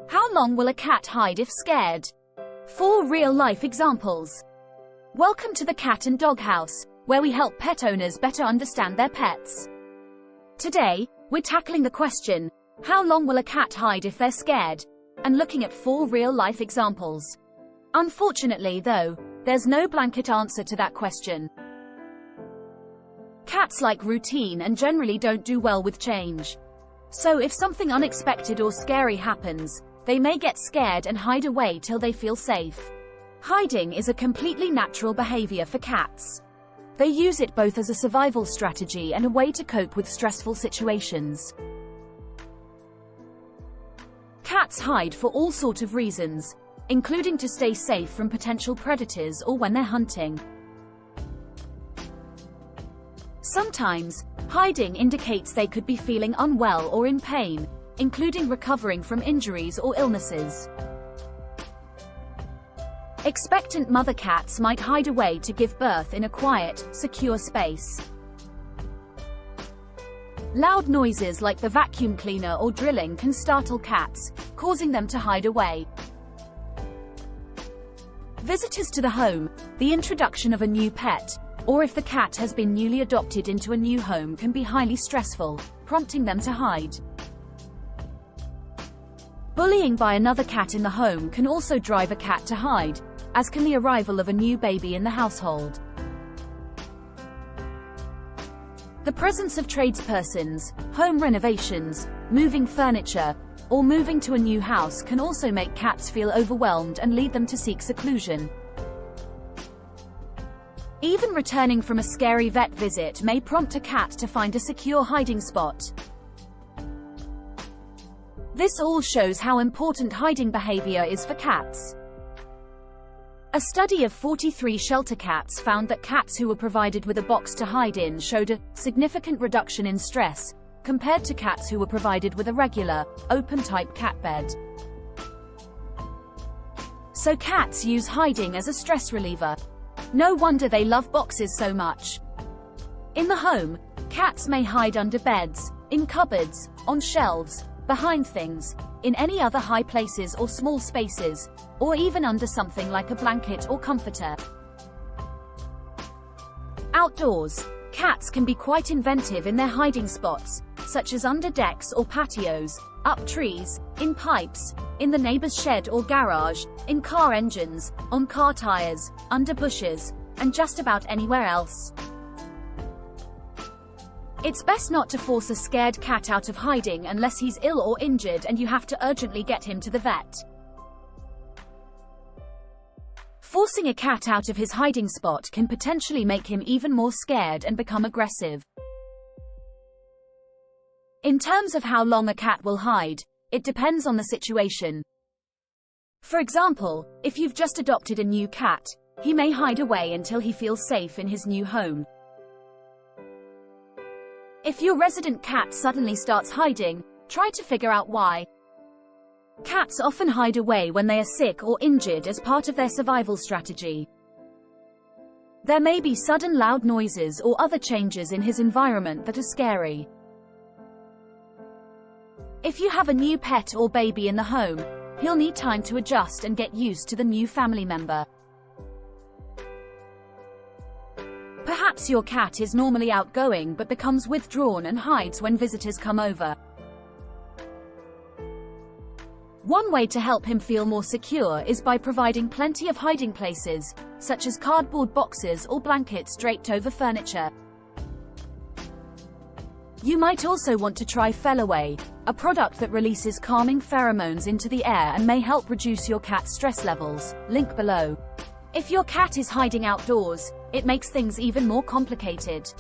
How long will a cat hide if scared? 4 real-life examples. Welcome to the Cat and Dog House, where we help pet owners better understand their pets. Today, we're tackling the question, how long will a cat hide if they're scared? And looking at 4 real-life examples. Unfortunately, though, there's no blanket answer to that question. Cats like routine and generally don't do well with change. So if something unexpected or scary happens, they may get scared and hide away till they feel safe. Hiding is a completely natural behavior for cats. They use it both as a survival strategy and a way to cope with stressful situations. Cats hide for all sorts of reasons, including to stay safe from potential predators or when they're hunting. Sometimes, hiding indicates they could be feeling unwell or in pain, including recovering from injuries or illnesses. Expectant mother cats might hide away to give birth in a quiet, secure space. Loud noises like the vacuum cleaner or drilling can startle cats, causing them to hide away. Visitors to the home, the introduction of a new pet, or if the cat has been newly adopted into a new home can be highly stressful, prompting them to hide. Bullying by another cat in the home can also drive a cat to hide, as can the arrival of a new baby in the household. The presence of tradespersons, home renovations, moving furniture, or moving to a new house can also make cats feel overwhelmed and lead them to seek seclusion. Even returning from a scary vet visit may prompt a cat to find a secure hiding spot. This all shows how important hiding behavior is for cats. A study of 43 shelter cats found that cats who were provided with a box to hide in showed a significant reduction in stress, compared to cats who were provided with a regular, open-type cat bed. So cats use hiding as a stress reliever. No wonder they love boxes so much. In the home, cats may hide under beds, in cupboards, on shelves, behind things, in any other high places or small spaces, or even under something like a blanket or comforter. Outdoors, cats can be quite inventive in their hiding spots, such as under decks or patios, up trees, in pipes, in the neighbor's shed or garage, in car engines, on car tires, under bushes, and just about anywhere else. It's best not to force a scared cat out of hiding unless he's ill or injured and you have to urgently get him to the vet. Forcing a cat out of his hiding spot can potentially make him even more scared and become aggressive. In terms of how long a cat will hide, it depends on the situation. For example, if you've just adopted a new cat, he may hide away until he feels safe in his new home. If your resident cat suddenly starts hiding, try to figure out why. Cats often hide away when they are sick or injured as part of their survival strategy. There may be sudden loud noises or other changes in his environment that are scary. If you have a new pet or baby in the home, he'll need time to adjust and get used to the new family member. Perhaps your cat is normally outgoing but becomes withdrawn and hides when visitors come over. One way to help him feel more secure is by providing plenty of hiding places, such as cardboard boxes or blankets draped over furniture. You might also want to try Feliway, a product that releases calming pheromones into the air and may help reduce your cat's stress levels. Link below. If your cat is hiding outdoors, it makes things even more complicated.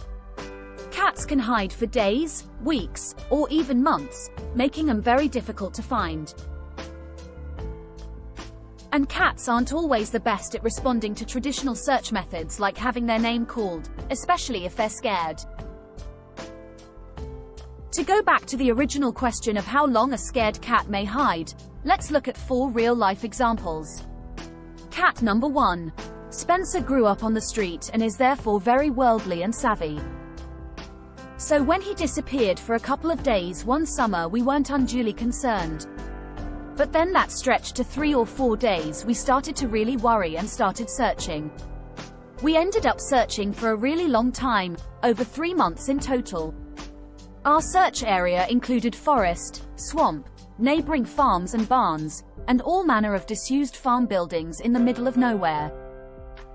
Cats can hide for days, weeks, or even months, making them very difficult to find. And cats aren't always the best at responding to traditional search methods like having their name called, especially if they're scared. To go back to the original question of how long a scared cat may hide, let's look at 4 real-life examples. Cat number 1. Spencer grew up on the street and is therefore very worldly and savvy. So when he disappeared for a couple of days one summer, we weren't unduly concerned. But then that stretched to 3 or 4 days. We started to really worry and started searching. We ended up searching for a really long time, over 3 months in total. Our search area included forest, swamp, neighboring farms and barns, and all manner of disused farm buildings in the middle of nowhere.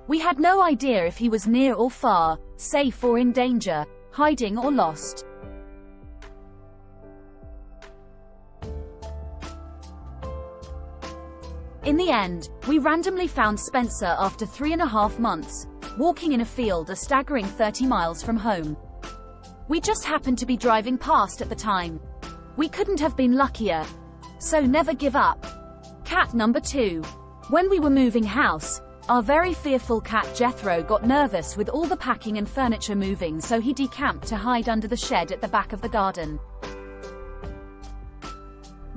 We had no idea if he was near or far, safe or in danger, hiding or lost. In the end, we randomly found Spencer after 3.5 months, walking in a field a staggering 30 miles from home. We just happened to be driving past at the time. We couldn't have been luckier. So never give up. Cat number 2. When we were moving house, our very fearful cat Jethro got nervous with all the packing and furniture moving, so he decamped to hide under the shed at the back of the garden.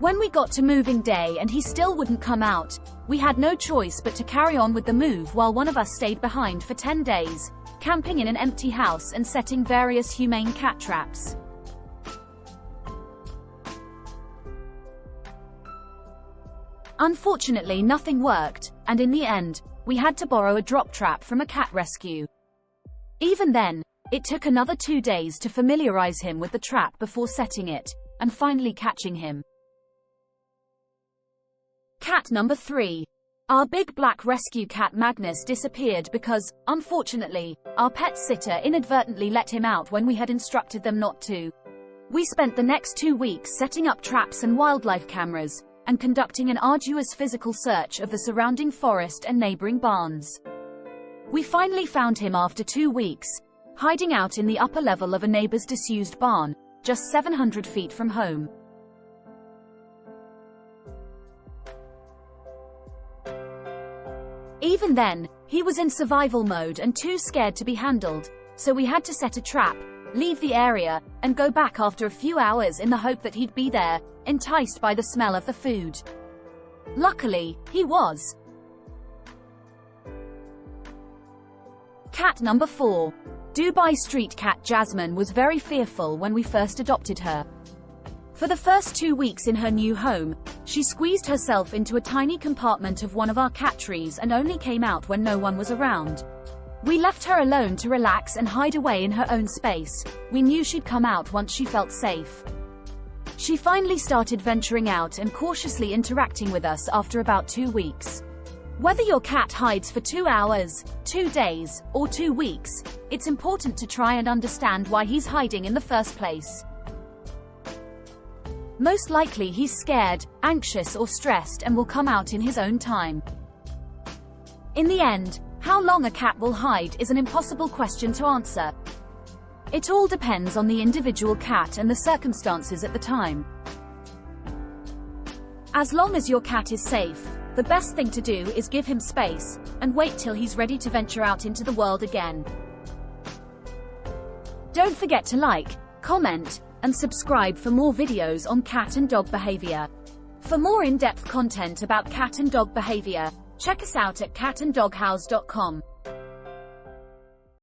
When we got to moving day and he still wouldn't come out, we had no choice but to carry on with the move while one of us stayed behind for 10 days, camping in an empty house and setting various humane cat traps. Unfortunately, nothing worked, and in the end, we had to borrow a drop trap from a cat rescue. Even then, it took another 2 days to familiarize him with the trap before setting it, and finally catching him. Cat number 3. Our big black rescue cat Magnus disappeared because, unfortunately, our pet sitter inadvertently let him out when we had instructed them not to. We spent the next 2 weeks setting up traps and wildlife cameras, and conducting an arduous physical search of the surrounding forest and neighboring barns. We finally found him after 2 weeks, hiding out in the upper level of a neighbor's disused barn, just 700 feet from home. Even then, he was in survival mode and too scared to be handled, so we had to set a trap, leave the area, and go back after a few hours in the hope that he'd be there, enticed by the smell of the food. Luckily, he was. Cat number 4. Dubai street cat Jasmine was very fearful when we first adopted her. For the first 2 weeks in her new home, she squeezed herself into a tiny compartment of one of our cat trees and only came out when no one was around. We left her alone to relax and hide away in her own space. We knew she'd come out once she felt safe. She finally started venturing out and cautiously interacting with us after about 2 weeks. Whether your cat hides for 2 hours, 2 days, or 2 weeks, it's important to try and understand why he's hiding in the first place. Most likely he's scared, anxious or stressed and will come out in his own time. In the end, how long a cat will hide is an impossible question to answer. It all depends on the individual cat and the circumstances at the time. As long as your cat is safe, the best thing to do is give him space, and wait till he's ready to venture out into the world again. Don't forget to like, comment, and subscribe for more videos on cat and dog behavior. For more in-depth content about cat and dog behavior, check us out at catanddoghouse.com.